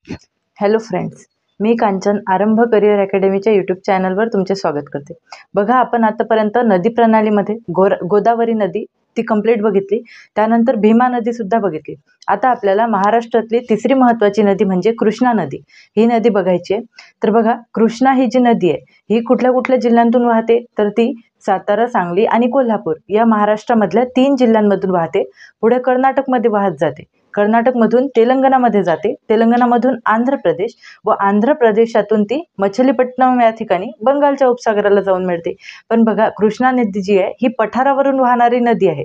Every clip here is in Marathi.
हॅलो फ्रेंड्स, मी कांचन आरंभ करिअर अकॅडमीच्या यूट्यूब चॅनलवर तुमचे स्वागत करते. बघा, आपण आतापर्यंत नदी प्रणालीमध्ये गोदावरी नदी ती कंप्लीट बघितली, त्यानंतर भीमा नदीसुद्धा बघितली. आता आपल्याला महाराष्ट्रातली तिसरी महत्त्वाची नदी म्हणजे कृष्णा नदी, ही नदी बघायची आहे. तर बघा, कृष्णा ही जी नदी आहे ही कुठल्या कुठल्या जिल्ह्यांतून वाहते, तर ती सातारा, सांगली आणि कोल्हापूर या महाराष्ट्रामधल्या 3 जिल्ह्यांमधून वाहते. पुढे कर्नाटकमध्ये वाहत जाते, कर्नाटकमधून तेलंगणामध्ये जाते, तेलंगणामधून आंध्र प्रदेश व आंध्र प्रदेशातून ती मछलीपट्टणम या ठिकाणी बंगालच्या उपसागराला जाऊन मिळते. पण बघा, कृष्णा नदी जी आहे ही पठारावरून वाहणारी नदी आहे.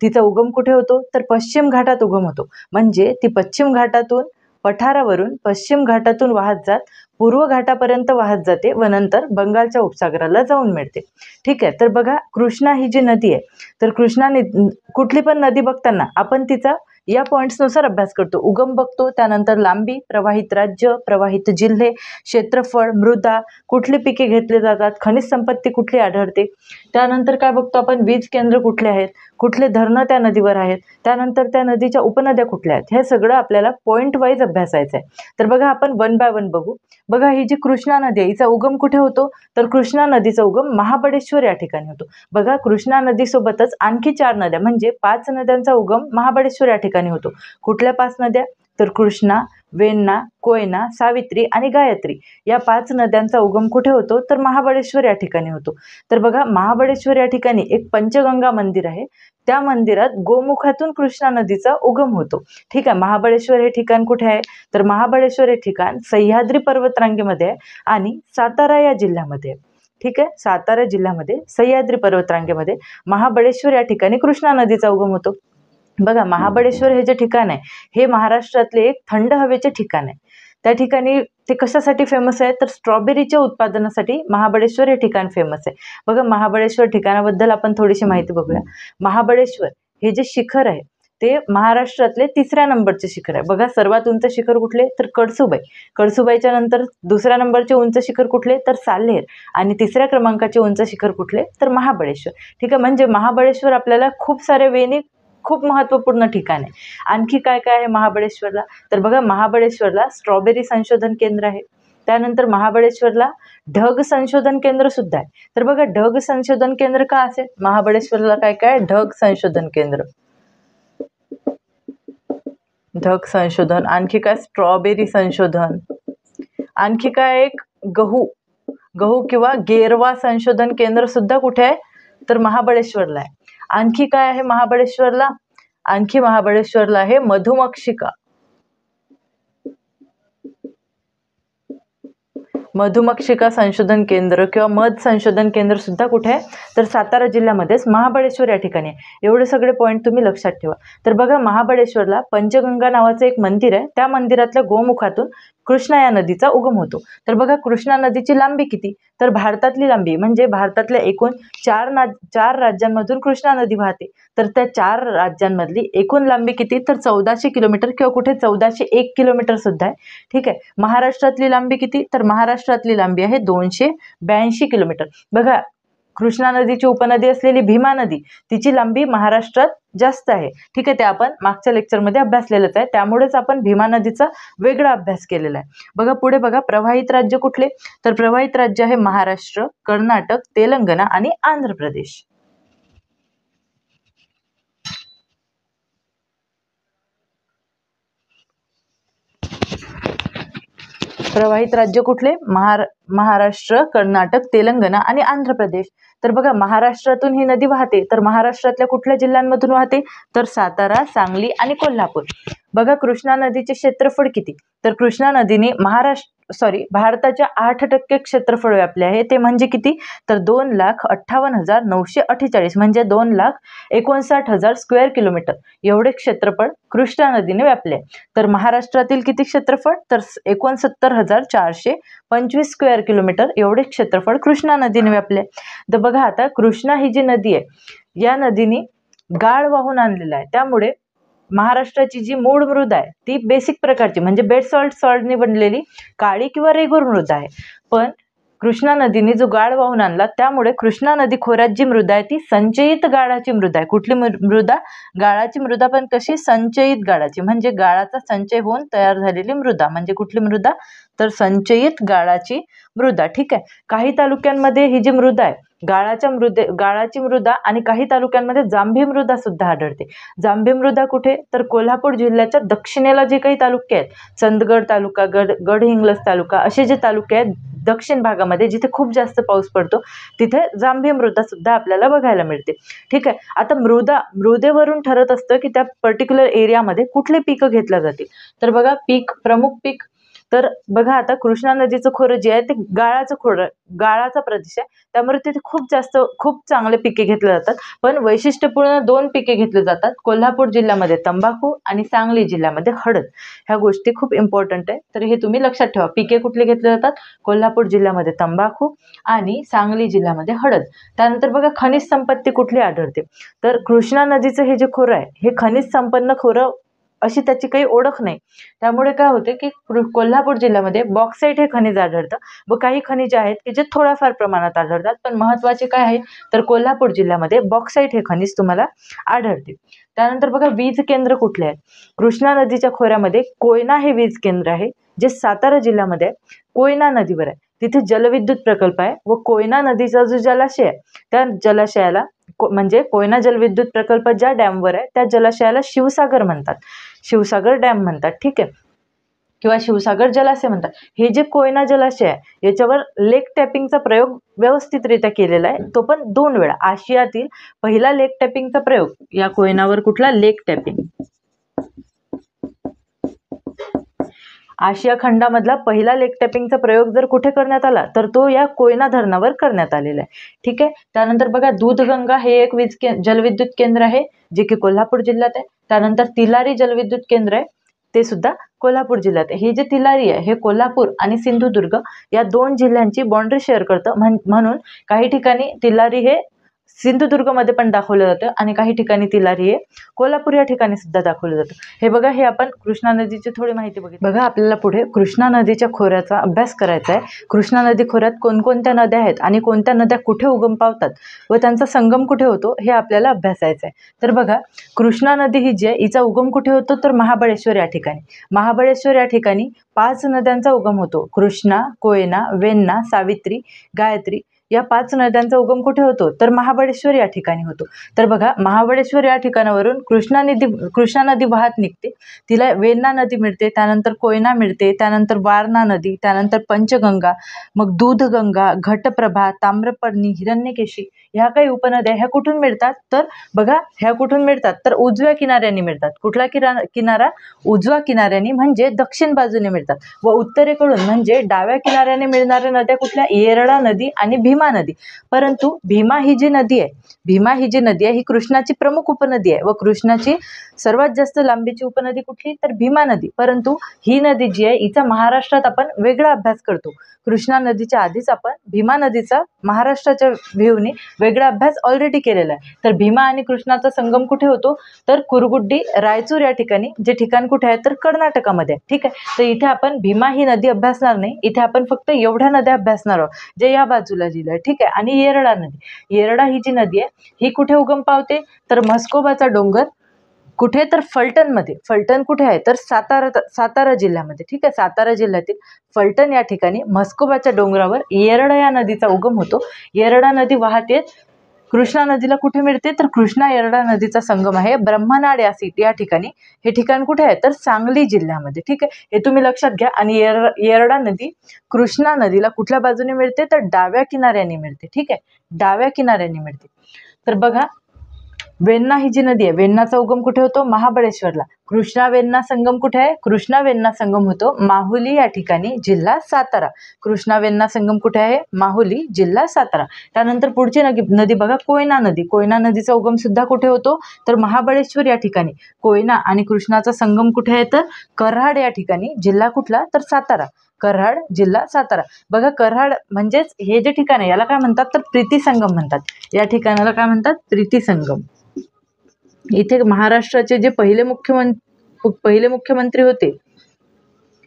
तिचा उगम कुठे होतो, तर पश्चिम घाटात उगम होतो. म्हणजे ती पश्चिम घाटातून पठारावरून पश्चिम घाटातून वाहत जात पूर्व घाटापर्यंत वाहत जाते व नंतर बंगालच्या उपसागराला जाऊन मिळते. ठीक आहे. तर बघा, कृष्णा ही जी नदी आहे, तर कृष्णा कुठली पण नदी बघताना आपण तिचा या पॉईंट्सनुसार अभ्यास करतो. उगम बघतो, त्यानंतर लांबी, प्रवाहित राज्य, प्रवाहित जिल्हे, क्षेत्रफळ, मृदा, कुठली पिके घेतली जातात, खनिज संपत्ती कुठली आढळते, त्यानंतर काय बघतो आपण, वीज केंद्र कुठले आहेत, कुठले धरणं त्या नदीवर आहेत, त्यानंतर त्या नदीच्या उपनद्या कुठल्या आहेत, हे सगळं आपल्याला पॉईंट वाईज अभ्यासायचं आहे. तर बघा, आपण 1 बाय 1 बघू. बघा, ही जी कृष्णा नदी आहे हिचा उगम कुठे होतो, तर कृष्णा नदीचा उगम महाबळेश्वर या ठिकाणी होतो. बघा, कृष्णा नदीसोबतच आणखी 4 नद्या म्हणजे 5 नद्यांचा उगम महाबळेश्वर या ठिकाणी होतो. कुठल्या 5 नद्या, तर कृष्णा, वेण्णा, कोयना, सावित्री आणि गायत्री या 5 नद्यांचा उगम कुठे होतो, तर महाबळेश्वर या ठिकाणी होतो. तर बघा, महाबळेश्वर या ठिकाणी एक पंचगंगा मंदिर आहे. त्या मंदिरात गोमुखातून कृष्णा नदीचा उगम होतो. ठीक आहे. महाबळेश्वर हे ठिकाण कुठे आहे, तर महाबळेश्वर हे ठिकाण सह्याद्री पर्वतरांगेमध्ये आहे आणि सातारा या जिल्ह्यामध्ये आहे. ठीक आहे. सातारा जिल्ह्यामध्ये सह्याद्री पर्वतरांगेमध्ये महाबळेश्वर या ठिकाणी कृष्णा नदीचा उगम होतो. बघा, महाबळेश्वर हे जे ठिकाण आहे हे महाराष्ट्रातले एक थंड हवेचे ठिकाण आहे. त्या ठिकाणी ते कशासाठी फेमस आहे, तर स्ट्रॉबेरीच्या उत्पादनासाठी महाबळेश्वर हे ठिकाण फेमस आहे. बघा, महाबळेश्वर ठिकाणाबद्दल आपण थोडीशी माहिती बघूया. महाबळेश्वर हे जे शिखर आहे ते महाराष्ट्रातले 3ऱ्या नंबरचे शिखर आहे. बघा, सर्वात उंच शिखर कुठले, तर कळसुबाई. कळसुबाईच्या नंतर 2ऱ्या नंबरचे उंच शिखर कुठले, तर साल्हेर. आणि 3ऱ्या क्रमांकाचे उंच शिखर कुठले, तर महाबळेश्वर. ठीक आहे. म्हणजे महाबळेश्वर आपल्याला खूप सारे वेनी खूप महत्त्वपूर्ण ठिकाण आहे. आणखी काय काय आहे महाबळेश्वरला, तर बघा, महाबळेश्वरला स्ट्रॉबेरी संशोधन केंद्र आहे. त्यानंतर महाबळेश्वरला ढग संशोधन केंद्र सुद्धा आहे. तर बघा, ढग संशोधन केंद्र का असेल महाबळेश्वरला, काय काय, ढग संशोधन केंद्र, ढग संशोधन, आणखी काय, स्ट्रॉबेरी संशोधन, आणखी काय, एक गहू गहू किंवा गेरवा संशोधन केंद्र सुद्धा कुठे आहे, तर महाबळेश्वरला आहे. आणखी काय आहे महाबळेश्वरला, आणखी महाबळेश्वरला आहे मधुमक्षिका मधुमक्षिका संशोधन केंद्र किंवा मध संशोधन केंद्र सुद्धा कुठे आहे, तर सातारा जिल्ह्यामध्येच महाबळेश्वर या ठिकाणी आहे. एवढे सगळे पॉईंट तुम्ही लक्षात ठेवा. तर बघा, महाबळेश्वरला पंचगंगा नावाचं एक मंदिर आहे. त्या मंदिरातल्या गोमुखातून कृष्णा या नदीचा उगम होतो. तर बघा, कृष्णा नदीची लांबी किती, तर भारतातली लांबी म्हणजे भारतातल्या एकूण 4 राज्यांमधून कृष्णा नदी वाहते. तर त्या 4 राज्यांमधली एकूण लांबी किती, तर 1400 किलोमीटर किंवा कुठे 1401 किलोमीटर सुद्धा आहे. ठीक आहे. महाराष्ट्रातली लांबी किती, तर महाराष्ट्रातली लांबी आहे 282 किलोमीटर. बघा, कृष्णा नदीची उपनदी असलेली भीमा नदी तिची लांबी महाराष्ट्रात जास्त आहे. ठीक आहे. ते आपण मागच्या लेक्चरमध्ये अभ्यासलेलंच आहे, त्यामुळेच आपण भीमा नदीचा वेगळा अभ्यास केलेला आहे. बघा, पुढे बघा, प्रवाहित राज्य कुठले, तर प्रवाहित राज्य आहे महाराष्ट्र, कर्नाटक, तेलंगणा आणि आंध्र प्रदेश. प्रवाहित राज्य कुठले, महाराष्ट्र, कर्नाटक, तेलंगणा आणि आंध्र प्रदेश. तर बघा, महाराष्ट्रातून ही नदी वाहते, तर महाराष्ट्रातल्या कुठल्या जिल्ह्यांमधून वाहते, तर सातारा, सांगली आणि कोल्हापूर. बघा, कृष्णा नदीचे क्षेत्रफळ किती, तर कृष्णा नदीने भारताच्या 8% क्षेत्रफळ व्यापले आहे. ते म्हणजे किती, तर 2,58,948 म्हणजे 2,59,000 स्क्वेअर किलोमीटर एवढे क्षेत्रफळ कृष्णा नदीने व्यापले. तर महाराष्ट्रातील किती क्षेत्रफळ, तर 69,425 स्क्वेअर किलोमीटर एवढे क्षेत्रफळ कृष्णा नदीने व्यापले. तर बघा, आता कृष्णा ही जी नदी आहे या नदीने गाळ वाहून आणलेला आहे. त्यामुळे महाराष्ट्राची जी मूळ मृदा आहे ती बेसिक प्रकारची म्हणजे बेड सॉल्टने बनलेली काळी किंवा रेगूर मृदा आहे. पण कृष्णा नदीने जो गाळ वाहून आणला त्यामुळे कृष्णा नदी खोऱ्यात जी मृदा आहे ती संचयित गाळाची मृदा आहे. कुठली मृदा? गाळाची मृदा, पण कशी? संचयित गाळाची, म्हणजे गाळाचा संचय होऊन तयार झालेली मृदा. म्हणजे कुठली मृदा? तर संचयित गाळाची मृदा. ठीक आहे. काही तालुक्यांमध्ये ही जी मृदा आहे गाळाची मृदा आणि काही तालुक्यांमध्ये जांभी मृदा सुद्धा आढळते. जांभी मृदा कुठे? तर कोल्हापूर जिल्ह्याच्या दक्षिणेला जे काही तालुके आहेत, चंदगड तालुका, गडहिंग्लज तालुका, असे जे तालुके आहेत दक्षिण भागामध्ये जिथे खूप जास्त पाऊस पडतो तिथे जांभी मृदा सुद्धा आपल्याला बघायला मिळते. ठीक आहे. आता मृदेवरून ठरत असतं की त्या पर्टिक्युलर एरियामध्ये कुठले पिकं घेतल्या जातील. तर बघा, प्रमुख पीक, तर बघा आता कृष्णा नदीचं खोरं जे आहे ते गाळाचा प्रदेश आहे, त्यामुळे तिथे खूप चांगले पिके घेतले जातात. पण वैशिष्ट्यपूर्ण 2 पिके घेतली जातात. कोल्हापूर जिल्ह्यामध्ये तंबाखू आणि सांगली जिल्ह्यामध्ये हळद. ह्या गोष्टी खूप इम्पॉर्टंट आहे, तर हे तुम्ही लक्षात ठेवा. पिके कुठले घेतले जातात? कोल्हापूर जिल्ह्यामध्ये तंबाखू आणि सांगली जिल्ह्यामध्ये हळद. त्यानंतर बघा, खनिज संपत्ती कुठली आढळते? तर कृष्णा नदीचं हे जे खोरं आहे हे खनिज संपन्न खोरं अशी त्याची काही ओळख नाही. त्यामुळे काय होते की कोल्हापूर जिल्ह्यामध्ये बॉक्साईट हे खनिज आढळतं व काही खनिज आहेत की जे थोड्याफार प्रमाणात आढळतात. पण महत्त्वाचे काय आहे तर कोल्हापूर जिल्ह्यामध्ये बॉक्साईट हे खनिज तुम्हाला आढळते. त्यानंतर बघा, वीज केंद्र कुठले आहेत? कृष्णा नदीच्या खोऱ्यामध्ये कोयना हे वीज केंद्र आहे, जे सातारा जिल्ह्यामध्ये आहे. कोयना नदीवर आहे. तिथे जलविद्युत प्रकल्प आहे व कोयना नदीचा जो जलाशय आहे त्या जलाशयाला म्हणजे कोयना जलविद्युत प्रकल्प ज्या डॅमवर आहे त्या जलाशयाला शिवसागर म्हणतात, शिवसागर डॅम म्हणतात. ठीक आहे, किंवा शिवसागर जलाशय म्हणतात. हे जे कोयना जलाशय आहे याच्यावर लेक टॅपिंगचा प्रयोग व्यवस्थितरित्या केलेला आहे, तो पण 2 वेळा. आशियातील पहिला लेक टॅपिंगचा प्रयोग या कोयनावर कुठला? लेक टॅपिंग. आशिया खंडामधला पहिला लेक टॅपिंगचा प्रयोग जर कुठे करण्यात आला तर तो या कोयना धरणावर करण्यात आलेला आहे. ठीक आहे. त्यानंतर बघा, दूधगंगा हे एक जलविद्युत केंद्र आहे जे की कोल्हापूर जिल्ह्यात आहे. त्यानंतर तिलारी जलविद्युत केंद्र आहे, ते सुद्धा कोल्हापूर जिल्ह्यात आहे. हे जे तिलारी आहे हे कोल्हापूर आणि सिंधुदुर्ग या 2 जिल्ह्यांची बाउंड्री शेअर करतं. म्हणून काही ठिकाणी तिलारी हे सिंधुदुर्गमध्ये पण दाखवलं जातं आणि काही ठिकाणी तिलारी हे कोल्हापूर या ठिकाणी सुद्धा दाखवलं जातं. हे बघा, हे आपण कृष्णा नदीची थोडी माहिती बघितली. बघा, आपल्याला पुढे कृष्णा नदीच्या खोऱ्याचा अभ्यास करायचा आहे. कृष्णा नदी खोऱ्यात कोणकोणत्या नद्या आहेत आणि कोणत्या नद्या कुठे उगम पावतात व त्यांचा संगम कुठे होतो हे आपल्याला अभ्यासायचं आहे. तर बघा, कृष्णा नदी ही जी आहे हिचा उगम कुठे होतो तर महाबळेश्वर या ठिकाणी. महाबळेश्वर या ठिकाणी 5 नद्यांचा उगम होतो. कृष्णा, कोयना, वेण्णा, सावित्री, गायत्री या 5 नद्यांचा उगम कुठे होतो तर महाबळेश्वर या ठिकाणी होतो. तर बघा, महाबळेश्वर या ठिकाणावरून कृष्णा नदी वाहत निघते. तिला वेण्णा नदी मिळते, त्यानंतर कोयना मिळते, त्यानंतर वारणा नदी, त्यानंतर पंचगंगा, मग दूधगंगा, घटप्रभा, ताम्रपर्णी, हिरण्यकेशी ह्या काही उपनद्या ह्या कुठून मिळतात तर बघा, ह्या कुठून मिळतात तर उजव्या किनाऱ्याने मिळतात. कुठला किनारा? उजव्या किनाऱ्याने, म्हणजे दक्षिण बाजूने मिळतात. व उत्तरेकडून म्हणजे डाव्या किनाऱ्याने मिळणाऱ्या नद्या कुठल्या? येरळा नदी आणि भीमा नदी. परंतु भीमा ही जी नदी आहे ही कृष्णाची प्रमुख उपनदी आहे व कृष्णाची सर्वात जास्त लांबीची उपनदी कुठली तर भीमा नदी. परंतु ही नदी जी आहे हिचा महाराष्ट्रात आपण वेगळा अभ्यास करतो. कृष्णा नदीच्या आधीच आपण भीमा नदीचा महाराष्ट्राच्या व्ह्यूने वेगळा अभ्यास ऑलरेडी केलेला आहे. तर भीमा आणि कृष्णाचा संगम कुठे होतो तर कुरगुड्डी, रायचूर या ठिकाणी, जे ठिकाण कुठे आहे तर कर्नाटकामध्ये. ठीक आहे. तर इथे आपण भीमा ही नदी अभ्यासणार नाही, इथे आपण फक्त एवढ्या नद्या अभ्यासणार आहोत जे या बाजूला लिहिलं आहे. ठीक आहे. आणि येरळा ही जी नदी आहे ही कुठे उगम पावते तर म्हस्कोबाचा डोंगर कुठे तर फलटणमध्ये. फलटण कुठे आहे तर सातारा जिल्ह्यामध्ये. ठीक आहे. सातारा जिल्ह्यातील फलटण या ठिकाणी म्हस्कोबाच्या डोंगरावर येरळा या नदीचा उगम होतो. येरळा नदी वाहते कृष्णा नदीला कुठे मिळते तर कृष्णा येरळा नदीचा संगम आहे ब्रह्मनाड या ठिकाणी. हे ठिकाण कुठे आहे तर सांगली जिल्ह्यामध्ये. ठीक आहे. हे तुम्ही लक्षात घ्या. आणि येरळा नदी कृष्णा नदीला कुठल्या बाजूने मिळते तर डाव्या किनाऱ्याने मिळते. ठीक आहे, डाव्या किनाऱ्याने मिळते. तर बघा, वेण्णा ही जी नदी आहे, वेण्णाचा उगम कुठे होतो महाबळेश्वरला. कृष्णा वेण्णा संगम कुठे आहे? कृष्णा वेण्णा संगम होतो माहुली या ठिकाणी, जिल्हा सातारा. कृष्णा वेण्णा संगम कुठे आहे? माहुली, जिल्हा सातारा. त्यानंतर पुढची नदी बघा, कोयना नदी. कोयना नदीचा उगम सुद्धा कुठे होतो तर महाबळेश्वर या ठिकाणी. कोयना आणि कृष्णाचा संगम कुठे आहे तर कराड या ठिकाणी, जिल्हा कुठला तर सातारा. कराड, जिल्हा सातारा. बघा, कराड म्हणजेच हे जे ठिकाण आहे याला काय म्हणतात तर प्रीती संगम म्हणतात. या ठिकाणाला काय म्हणतात? प्रीती संगम. इथे महाराष्ट्राचे जे पहिले मुख्यमंत्री होते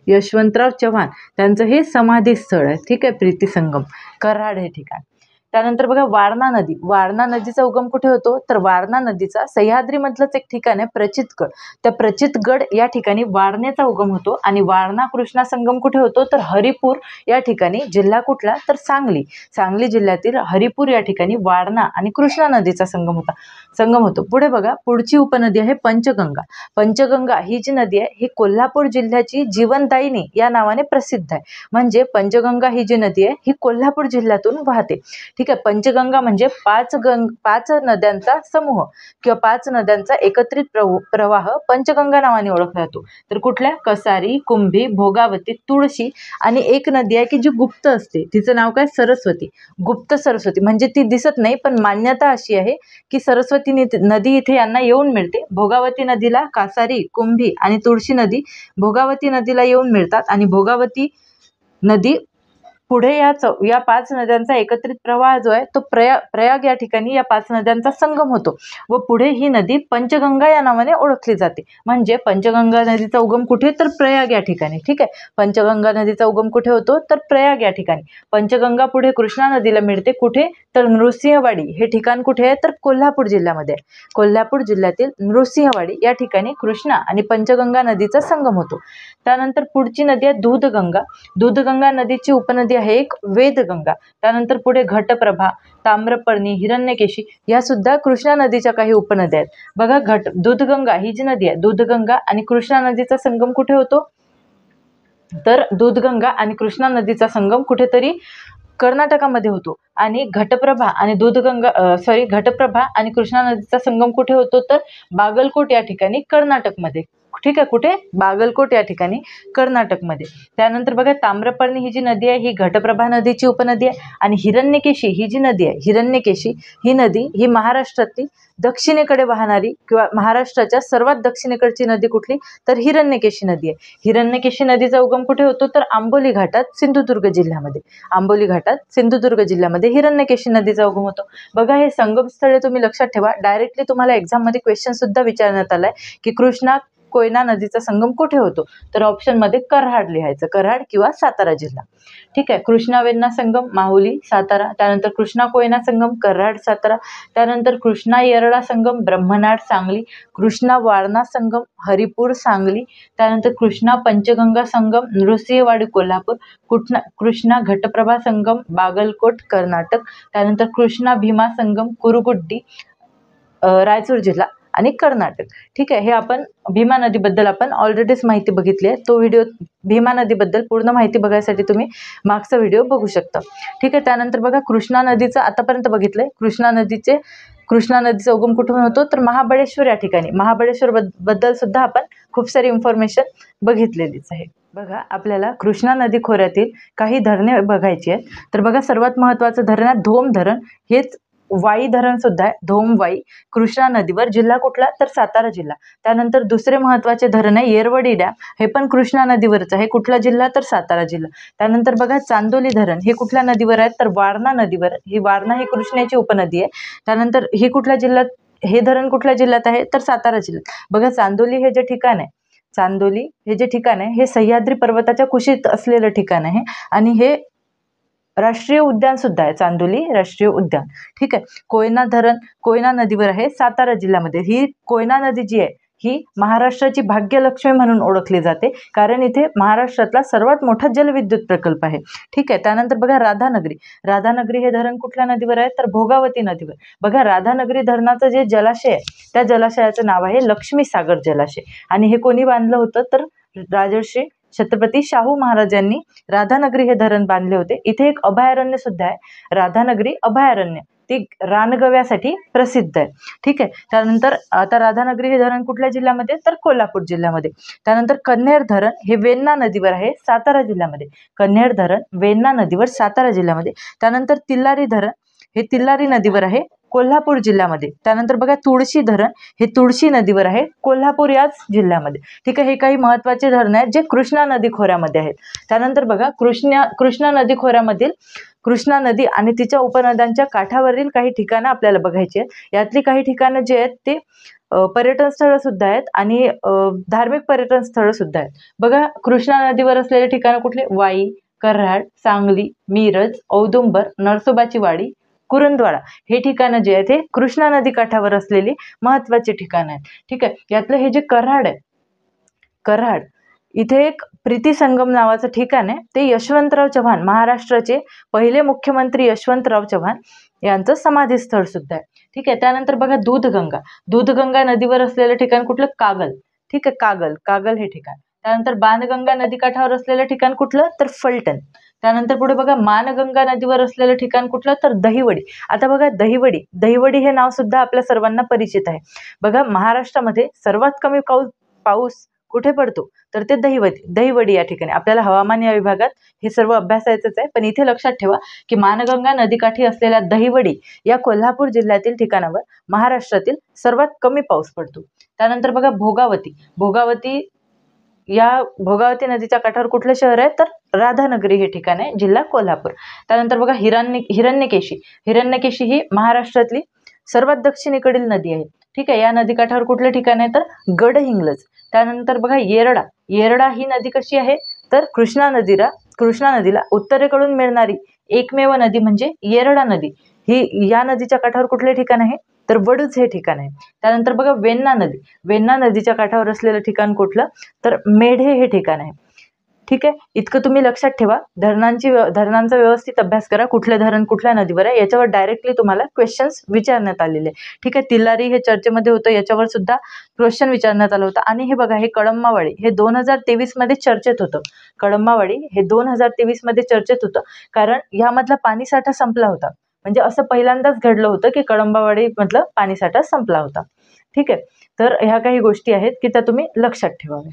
यशवंतराव चव्हाण त्यांचं हे समाधी स्थळ आहे, ठीक आहे, प्रीती संगम कराड हे ठिकाण. त्यानंतर बघा वारणा नदी. वारणा नदीचा उगम कुठे होतो, तर वारणा नदीचा सह्याद्रीमधलंच एक ठिकाण आहे प्रचितगड. त्या प्रचितगड या ठिकाणी वारणेचा उगम होतो आणि वारणा कृष्णा संगम कुठे होतो, तर हरिपूर या ठिकाणी. जिल्हा कुठला, तर सांगली. सांगली जिल्ह्यातील हरिपूर या ठिकाणी वारणा आणि कृष्णा नदीचा संगम होतो. पुढे बघा, पुढची उपनदी आहे पंचगंगा. पंचगंगा ही जी नदी आहे ही कोल्हापूर जिल्ह्याची जीवनदायिनी या नावाने प्रसिद्ध आहे. म्हणजे पंचगंगा ही जी नदी आहे ही कोल्हापूर जिल्ह्यातून वाहते, ठीक आहे. पंचगंगा म्हणजे पाच नद्यांचा समूह किंवा 5 नद्यांचा एकत्रित प्रवाह पंचगंगा नावाने ओळखला जातो. तर कुठल्या, कसारी, कुंभी, भोगावती, तुळशी आणि एक नदी आहे की जी गुप्त असते, तिचं नाव काय, सरस्वती. गुप्त सरस्वती म्हणजे ती दिसत नाही, पण मान्यता अशी आहे की सरस्वती नदी इथे यांना येऊन मिळते. भोगावती नदीला कासारी, कुंभी आणि तुळशी नदी भोगावती नदीला येऊन मिळतात आणि भोगावती नदी पुढे या 5 नद्यांचा एकत्रित प्रवाह जो आहे तो प्रयाग या ठिकाणी या 5 नद्यांचा संगम होतो व पुढे ही नदी पंचगंगा या नावाने ओळखली जाते. म्हणजे पंचगंगा नदीचा उगम कुठे, तर प्रयाग या ठिकाणी, ठीक आहे. पंचगंगा नदीचा उगम कुठे होतो, तर प्रयाग या ठिकाणी. पंचगंगा पुढे कृष्णा नदीला मिळते कुठे, तर नृसिंहवाडी हे ठिकाण कुठे आहे, तर कोल्हापूर जिल्ह्यामध्ये आहे. कोल्हापूर जिल्ह्यातील नृसिंहवाडी या ठिकाणी कृष्णा आणि पंचगंगा नदीचा संगम होतो. त्यानंतर पुढची नदी आहे दूधगंगा. दूधगंगा नदीची उपनदी आहे एक वेदगंगा. त्यानंतर पुढे घटप्रभा, ताम्रपर्णी, हिरण्यकेशी या सुद्धा कृष्णा नदीच्या काही उपनद्या आहेत. बघा, दूधगंगा ही जी नदी आहे, दूधगंगा आणि कृष्णा नदीचा संगम कुठे होतो, तर दूधगंगा आणि कृष्णा नदीचा संगम कुठेतरी कर्नाटकामध्ये होतो. आणि घटप्रभा आणि कृष्णा नदीचा संगम कुठे होतो, तर बागलकोट या ठिकाणी कर्नाटकमध्ये, ठीक आहे. कुठे, बागलकोट या ठिकाणी कर्नाटकमध्ये. त्यानंतर बघा, ताम्रपर्णी ही जी नदी आहे ही घटप्रभा नदीची उपनदी आहे आणि हिरण्यकेशी ही जी नदी आहे, हिरण्यकेशी ही नदी ही महाराष्ट्रातली दक्षिणेकडे वाहणारी किंवा महाराष्ट्राच्या सर्वात दक्षिणेकडची नदी कुठली, तर हिरण्यकेशी नदी आहे. हिरण्यकेशी नदीचा उगम कुठे होतो, तर आंबोली घाटात सिंधुदुर्ग जिल्ह्यामध्ये. आंबोली घाटात सिंधुदुर्ग जिल्ह्यामध्ये हिरण्यकेशी नदीचा उगम होतो. बघा, हे संगम स्थळे तुम्ही लक्षात ठेवा. डायरेक्टली तुम्हाला एक्झाममध्ये क्वेश्चन सुद्धा विचारण्यात आलाय की कृष्णा कोयना नदीचा संगम कुठे होतो, तर ऑप्शन मध्ये कराड लिहायचं, कराड किंवा सातारा जिल्हा, ठीक आहे. कृष्णा वेण्णा संगम माहुली सातारा. त्यानंतर कृष्णा कोयना संगम कराड सातारा. त्यानंतर कृष्णा येरळा संगम ब्रह्मनाळ सांगली. कृष्णा वारणा संगम हरिपूर सांगली. त्यानंतर कृष्णा पंचगंगा संगम नृसिंहवाडी कोल्हापूर. कृष्णा घटप्रभा संगम बागलकोट कर्नाटक. त्यानंतर कृष्णा भीमा संगम कुरुगुड्डी रायचूर जिल्हा आणि कर्नाटक, ठीक आहे. हे आपण भीमा नदीबद्दल आपण ऑलरेडीच माहिती बघितली आहे. तो व्हिडिओ भीमा नदीबद्दल पूर्ण माहिती बघायसाठी तुम्ही मागचा व्हिडिओ बघू शकता, ठीक आहे. त्यानंतर बघा, कृष्णा नदीचं आतापर्यंत बघितलंय. कृष्णा नदीचा उगम कुठून होतो, तर महाबळेश्वर या ठिकाणी. महाबळेश्वर बद्दल सुद्धा आपण खूप सारी इन्फॉर्मेशन बघितलेलीच आहे. बघा, आपल्याला कृष्णा नदी खोऱ्यातील काही धरणे बघायची आहेत. तर बघा, सर्वात महत्त्वाचं धरण आहे धोम धरण. हेच वाई धरण सुद्धा आहे, धोमवाई, कृष्णा नदीवर. जिल्हा कुठला, तर सातारा जिल्हा. त्यानंतर दुसरे महत्त्वाचे धरण आहे येरवडी डॅम. हे पण कृष्णा नदीवरच आहे. कुठला जिल्हा, तर सातारा जिल्हा. त्यानंतर बघा, चांदोली धरण हे कुठल्या नदीवर आहे, तर वारणा नदीवर. वारणा ही कृष्णेची उपनदी आहे. त्यानंतर हे कुठल्या जिल्ह्यात, हे धरण कुठल्या जिल्ह्यात आहे, तर सातारा जिल्ह्यात. बघा, चांदोली हे जे ठिकाण आहे हे सह्याद्री पर्वताच्या कुशीत असलेलं ठिकाण आहे आणि हे राष्ट्रीय उद्यान सुद्धा आहे, चांदोली राष्ट्रीय उद्यान, ठीक आहे. कोयना धरण कोयना नदीवर आहे सातारा जिल्ह्यामध्ये. ही कोयना नदी जी आहे ही महाराष्ट्राची भाग्यलक्ष्मी म्हणून ओळखली जाते, कारण इथे महाराष्ट्रातला सर्वात मोठा जलविद्युत प्रकल्प आहे, ठीक आहे. त्यानंतर बघा, राधानगरी हे धरण कुठल्या नदीवर आहे, तर भोगावती नदीवर. बघा, राधानगरी धरणाचं जे जलाशय आहे त्या जलाशयाचं नाव आहे लक्ष्मी सागर जलाशय आणि हे कोणी बांधलं होतं, तर राजर्षी छत्रपती शाहू महाराजांनी राधानगरी हे धरण बांधले होते. इथे एक अभयारण्य सुद्धा आहे, राधानगरी अभयारण्य. ती रानगव्यासाठी प्रसिद्ध आहे, ठीक आहे. त्यानंतर आता राधानगरी हे धरण कुठल्या जिल्ह्यामध्ये, तर कोल्हापूर जिल्ह्यामध्ये. त्यानंतर कन्हेर धरण हे वेण्णा नदीवर आहे सातारा जिल्ह्यामध्ये. कन्हेर धरण वेण्णा नदीवर सातारा जिल्ह्यामध्ये. त्यानंतर तिल्लारी धरण हे तिल्लारी नदीवर आहे कोल्हापूर जिल्ह्यामध्ये. त्यानंतर बघा, तुळशी धरण हे तुळशी नदीवर आहे कोल्हापूर याच जिल्ह्यामध्ये, ठीक आहे. हे काही महत्त्वाचे धरण आहेत जे कृष्णा नदी खोऱ्यामध्ये आहेत. त्यानंतर बघा, कृष्णा नदी खोऱ्यामधील कृष्णा नदी आणि तिच्या उपनद्यांच्या काठावरील काही ठिकाणं आपल्याला बघायची आहेत. यातली काही ठिकाणं जे आहेत ते पर्यटन स्थळं सुद्धा आहेत आणि धार्मिक पर्यटन स्थळं सुद्धा आहेत. बघा, कृष्णा नदीवर असलेले ठिकाणं कुठले? वाई, कराड, सांगली, मिरज, औदुंबर, नरसोबाची वाडी, कुरुंदवाडा हे ठिकाणं जे आहेत ते कृष्णा नदी काठावर असलेली महत्त्वाची ठिकाणं आहेत. ठीक आहे. यातलं हे जे कराड आहे, कराड इथे एक प्रीती संगम नावाचं ठिकाण आहे. ते यशवंतराव चव्हाण, महाराष्ट्राचे पहिले मुख्यमंत्री यशवंतराव चव्हाण यांचं समाधीस्थळ सुद्धा आहे. ठीक आहे. त्यानंतर बघा, दूधगंगा. दूधगंगा नदीवर असलेलं ठिकाण कुठलं? कागल. ठीक आहे, कागल हे ठिकाण. त्यानंतर बाणगंगा नदीकाठावर असलेलं ठिकाण कुठलं? तर फलटण. त्यानंतर पुढे बघा, मानगंगा नदीवर असलेलं ठिकाण कुठलं? तर दहिवडी. आता बघा, दहिवडी हे नाव सुद्धा आपल्या सर्वांना परिचित आहे. बघा, महाराष्ट्रामध्ये सर्वात कमी पाऊस कुठे पडतो? तर ते दहिवडी या ठिकाणी. आपल्याला हवामान या विभागात हे सर्व अभ्यासायचंच आहे, पण इथे लक्षात ठेवा की मानगंगा नदीकाठी असलेल्या दहिवडी या कोल्हापूर जिल्ह्यातील ठिकाणावर महाराष्ट्रातील सर्वात कमी पाऊस पडतो. त्यानंतर बघा, भोगावती नदीच्या काठावर कुठलं शहर आहे? तर राधानगरी हे ठिकाण आहे, जिल्हा कोल्हापूर. त्यानंतर बघा, हिरण्यकेशी ही महाराष्ट्रातली सर्वात दक्षिणेकडील नदी आहे. ठीक आहे. या नदीकाठावर कुठलं ठिकाण आहे? तर गडहिंग्लज. त्यानंतर बघा, येरडा ही नदी कशी आहे? तर कृष्णा नदीला उत्तरेकडून मिळणारी एकमेव नदी म्हणजे येरडा नदी. ही या नदीच्या काठावर कुठले ठिकाण आहे? तर वडूज हे ठिकाण आहे. त्यानंतर बघा, वेण्णा नदीच्या काठावर असलेलं ठिकाण कुठलं? तर मेढे हे ठिकाण आहे. ठीक आहे. इतकं तुम्ही लक्षात ठेवा. धरणांचा व्यवस्थित अभ्यास करा. कुठलं धरण कुठल्या नदीवर आहे याच्यावर डायरेक्टली तुम्हाला क्वेश्चन्स विचारण्यात आलेले. ठीक आहे. तिल्लारी हे चर्चेमध्ये होतं, याच्यावर सुद्धा क्वेश्चन विचारण्यात आलं होतं. आणि हे बघा, हे कळंबावाडी हे 2023 मध्ये चर्चेत होतं. कळंबावाडी हे 2023 मध्ये चर्चेत होतं, कारण यामधला पाणीसाठा संपला होता. म्हणजे असं पहिल्यांदाच घडलं होतं की कळंबावाडी मधलं पाणीसाठा संपला होता. ठीक आहे. तर ह्या काही गोष्टी आहेत की त्या तुम्ही लक्षात ठेवाव्या.